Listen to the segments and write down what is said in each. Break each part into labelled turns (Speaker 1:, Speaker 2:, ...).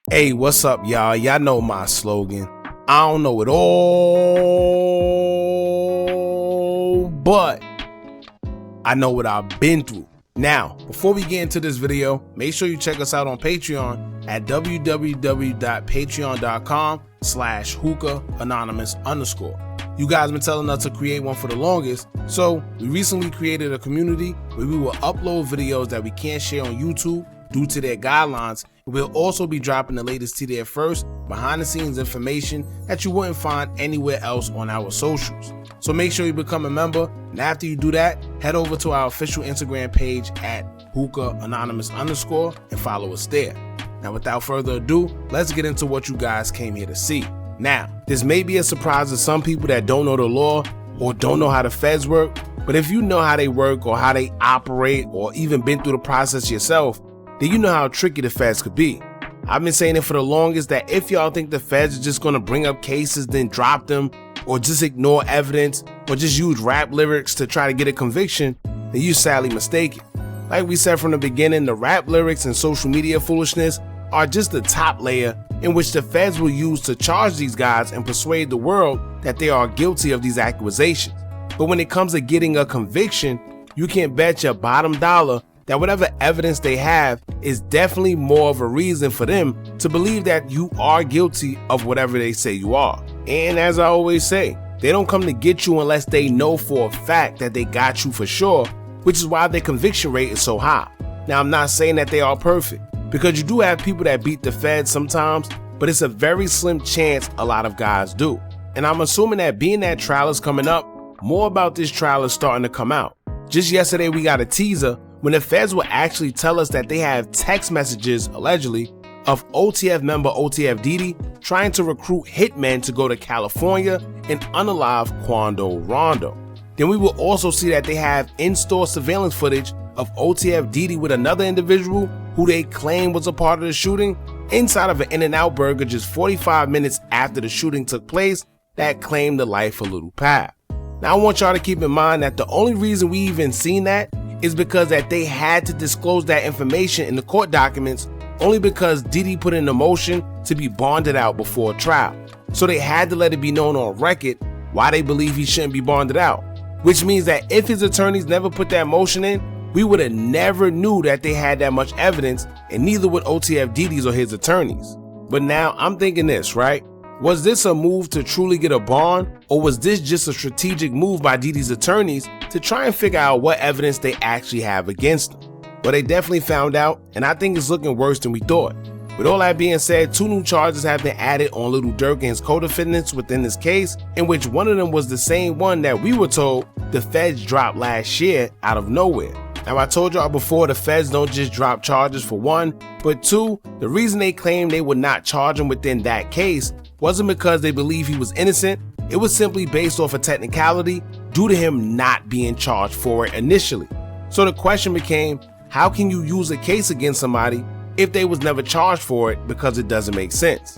Speaker 1: Hey, what's up, y'all? Y'all know my slogan. I don't know it all, but I know what I've been through. Now, before we get into this video, make sure you check us out on Patreon at www.patreon.com/Hookah Anonymous _. You guys been telling us to create one for the longest, so we recently created a community where we will upload videos that we can't share on YouTube due to their guidelines. We'll also be dropping the latest to there first, behind the scenes information that you wouldn't find anywhere else on our socials. So make sure you become a member, and after you do that, head over to our official Instagram page at Hookah Anonymous _ and follow us there. Now without further ado, let's get into what you guys came here to see. Now, this may be a surprise to some people that don't know the law or don't know how the feds work, but if you know how they work or how they operate or even been through the process yourself, then you know how tricky the feds could be. I've been saying it for the longest that if y'all think the feds are just gonna bring up cases then drop them, or just ignore evidence, or just use rap lyrics to try to get a conviction, then you're sadly mistaken. Like we said from the beginning, the rap lyrics and social media foolishness are just the top layer in which the feds will use to charge these guys and persuade the world that they are guilty of these accusations. But when it comes to getting a conviction, you can bet your bottom dollar that whatever evidence they have is definitely more of a reason for them to believe that you are guilty of whatever they say you are. And as I always say, they don't come to get you unless they know for a fact that they got you for sure, which is why their conviction rate is so high. Now, I'm not saying that they are perfect, because you do have people that beat the feds sometimes, but it's a very slim chance a lot of guys do. And I'm assuming that being that trial is coming up, more about this trial is starting to come out. Just yesterday we got a teaser when the feds will actually tell us that they have text messages, allegedly, of OTF member OTF Didi trying to recruit hitmen to go to California and unalive Quando Rondo. Then we will also see that they have in-store surveillance footage of OTF Didi with another individual who they claim was a part of the shooting inside of an In-N-Out burger just 45 minutes after the shooting took place that claimed the life of Lil Durk. Now I want y'all to keep in mind that the only reason we even seen that is because that they had to disclose that information in the court documents only because Didi put in a motion to be bonded out before trial. So they had to let it be known on record why they believe he shouldn't be bonded out, which means that if his attorneys never put that motion in, we would have never knew that they had that much evidence, and neither would OTF Didi's or his attorneys. But now I'm thinking this, right? Was this a move to truly get a bond, or was this just a strategic move by Didi's attorneys to try and figure out what evidence they actually have against him? Well, they definitely found out, and I think it's looking worse than we thought. With all that being said, 2 new charges have been added on Lil Durk and his co-defendants within this case, in which one of them was the same one that we were told the feds dropped last year out of nowhere. Now, I told y'all before, the feds don't just drop charges for one, but two, the reason they claim they would not charge him within that case wasn't because they believe he was innocent. It was simply based off a technicality due to him not being charged for it initially. So the question became, how can you use a case against somebody if they was never charged for it, because it doesn't make sense?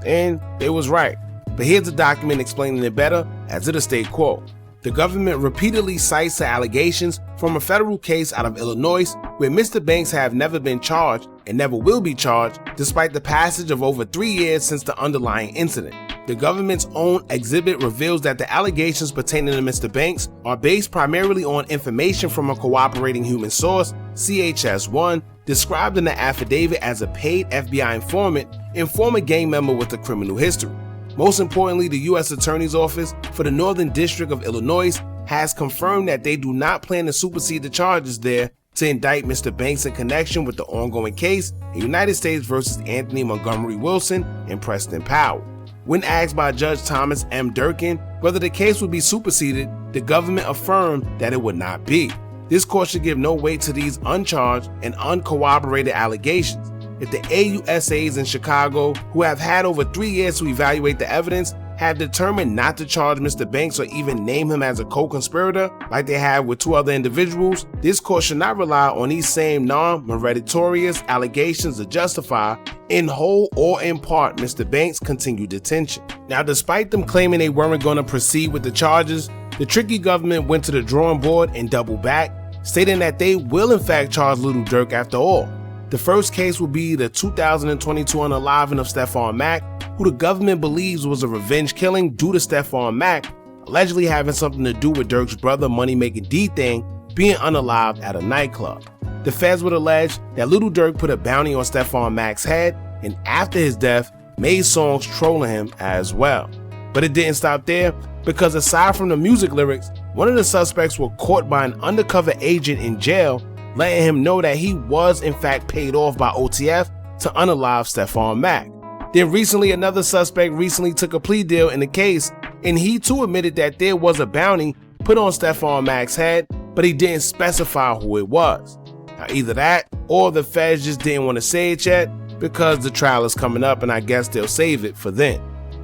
Speaker 1: And they was right. But here's a document explaining it better, as it'll state, quote, "The government repeatedly cites the allegations from a federal case out of Illinois where Mr. Banks have never been charged and never will be charged despite the passage of over 3 years since the underlying incident. The government's own exhibit reveals that the allegations pertaining to Mr. Banks are based primarily on information from a cooperating human source, CHS-1, described in the affidavit as a paid FBI informant and former gang member with a criminal history. Most importantly, the U.S. Attorney's Office for the Northern District of Illinois has confirmed that they do not plan to supersede the charges there to indict Mr. Banks in connection with the ongoing case in United States versus Anthony Montgomery Wilson and Preston Powell. When asked by Judge Thomas M. Durkin whether the case would be superseded, the government affirmed that it would not be. This court should give no weight to these uncharged and uncorroborated allegations. If the AUSAs in Chicago, who have had over 3 years to evaluate the evidence, have determined not to charge Mr. Banks or even name him as a co-conspirator like they have with 2 other individuals, this court should not rely on these same non-meritorious allegations to justify, in whole or in part, Mr. Banks' continued detention. Now, despite them claiming they weren't going to proceed with the charges, the tricky government went to the drawing board and doubled back, stating that they will in fact charge Lil Durk after all. The first case will be the 2022 unaliving of Stephon Mack, who the government believes was a revenge killing due to Stephon Mack allegedly having something to do with Durk's brother Money Making D Thing being unalived at a nightclub. The feds would allege that Lil Durk put a bounty on Stephon Mack's head and after his death made songs trolling him as well. But it didn't stop there, because aside from the music lyrics, one of the suspects were caught by an undercover agent in jail, letting him know that he was in fact paid off by OTF to unalive Stephon Mack. Then recently another suspect took a plea deal in the case, and he too admitted that there was a bounty put on Stephon Mack's head, but he didn't specify who it was. Now either that, or the feds just didn't want to say it yet because the trial is coming up and I guess they'll save it for then.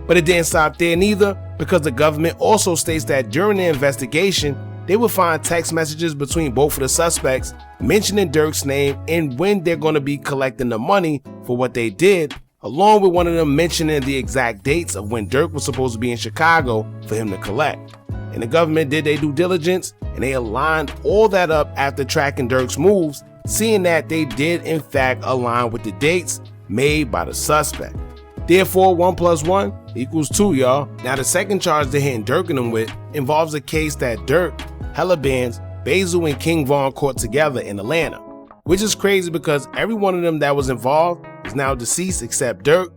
Speaker 1: But it didn't stop there neither, because the government also states that during the investigation, they will find text messages between both of the suspects mentioning Durk's name and when they're going to be collecting the money for what they did, along with one of them mentioning the exact dates of when Durk was supposed to be in Chicago for him to collect. And the government did their due diligence and they aligned all that up after tracking Durk's moves, seeing that they did in fact align with the dates made by the suspect. Therefore, 1 + 1 = 2, y'all. Now the second charge they're hitting Durk and them with involves a case that Durk, Hella Bands, Basil and King Von caught together in Atlanta, which is crazy because every one of them that was involved is now deceased except Durk.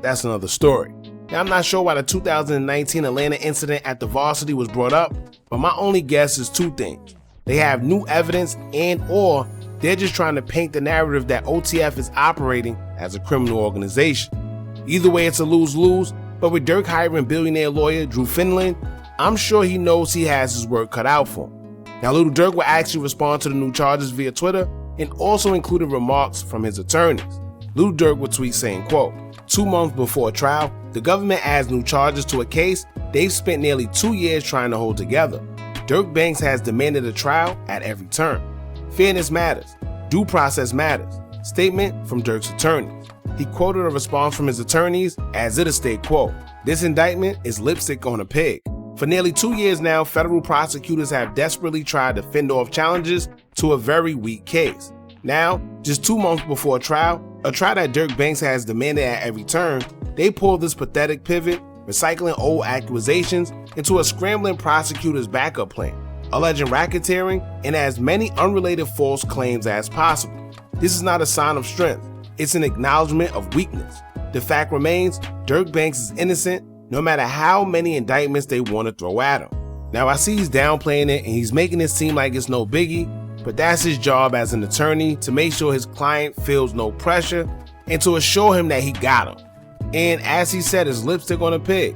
Speaker 1: That's another story. Now I'm not sure why the 2019 Atlanta incident at the Varsity was brought up, but my only guess is two things. They have new evidence and/or they're just trying to paint the narrative that OTF is operating as a criminal organization. Either way, it's a lose-lose, but with Durk hiring billionaire lawyer Drew Finland, I'm sure he knows he has his work cut out for him. Now Lil Durk will actually respond to the new charges via Twitter and also included remarks from his attorneys. Lil Durk would tweet saying, quote, 2 months before trial, the government adds new charges to a case they've spent nearly 2 years trying to hold together. Durk Banks has demanded a trial at every turn. Fairness matters. Due process matters. Statement from Durk's attorneys. He quoted a response from his attorneys as it state, quote, this indictment is lipstick on a pig. For nearly 2 years now, federal prosecutors have desperately tried to fend off challenges to a very weak case. Now, just 2 months before trial, a trial that Durk Banks has demanded at every turn, they pulled this pathetic pivot, recycling old accusations into a scrambling prosecutor's backup plan, alleging racketeering and as many unrelated false claims as possible. This is not a sign of strength. It's an acknowledgement of weakness. The fact remains, Durk Banks is innocent no matter how many indictments they want to throw at him. Now I see he's downplaying it and he's making it seem like it's no biggie, but that's his job as an attorney, to make sure his client feels no pressure and to assure him that he got him. And as he said, his lipstick on a pig.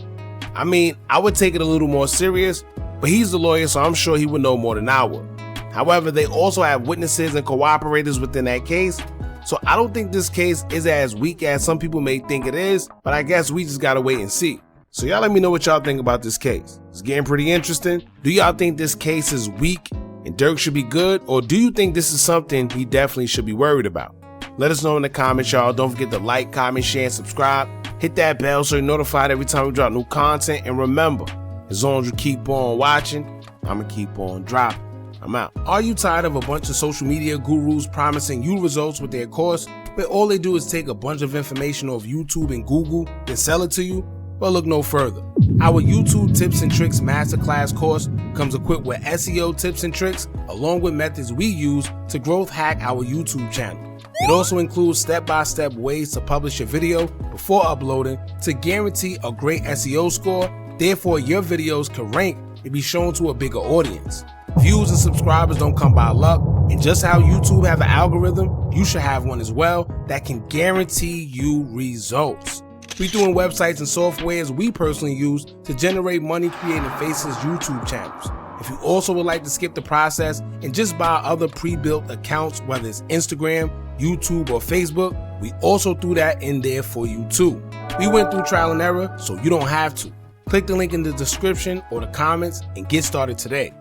Speaker 1: I mean, I would take it a little more serious, but he's the lawyer, so I'm sure he would know more than I would. However, they also have witnesses and cooperators within that case, so I don't think this case is as weak as some people may think it is, but I guess we just gotta wait and see. So y'all let me know what y'all think about this case. It's getting pretty interesting. Do y'all think this case is weak and Durk should be good, or do you think this is something he definitely should be worried about? Let us know in the comments, y'all. Don't forget to like, comment, share, and subscribe. Hit that bell so you're notified every time we drop new content. And remember, as long as you keep on watching, I'ma keep on dropping. I'm out. Are you tired of a bunch of social media gurus promising you results with their course, but all they do is take a bunch of information off YouTube and Google, then sell it to you? Well, look no further. Our YouTube Tips and Tricks Masterclass course comes equipped with SEO tips and tricks, along with methods we use to growth hack our YouTube channel. It also includes step-by-step ways to publish your video before uploading to guarantee a great SEO score, therefore your videos can rank and be shown to a bigger audience. Views and subscribers don't come by luck, and just how YouTube have an algorithm, you should have one as well that can guarantee you results. We doing websites and softwares we personally use to generate money creating Faces YouTube channels. If you also would like to skip the process and just buy other pre-built accounts, whether it's Instagram, YouTube, or Facebook, we also threw that in there for you too. We went through trial and error, so you don't have to. Click the link in the description or the comments and get started today.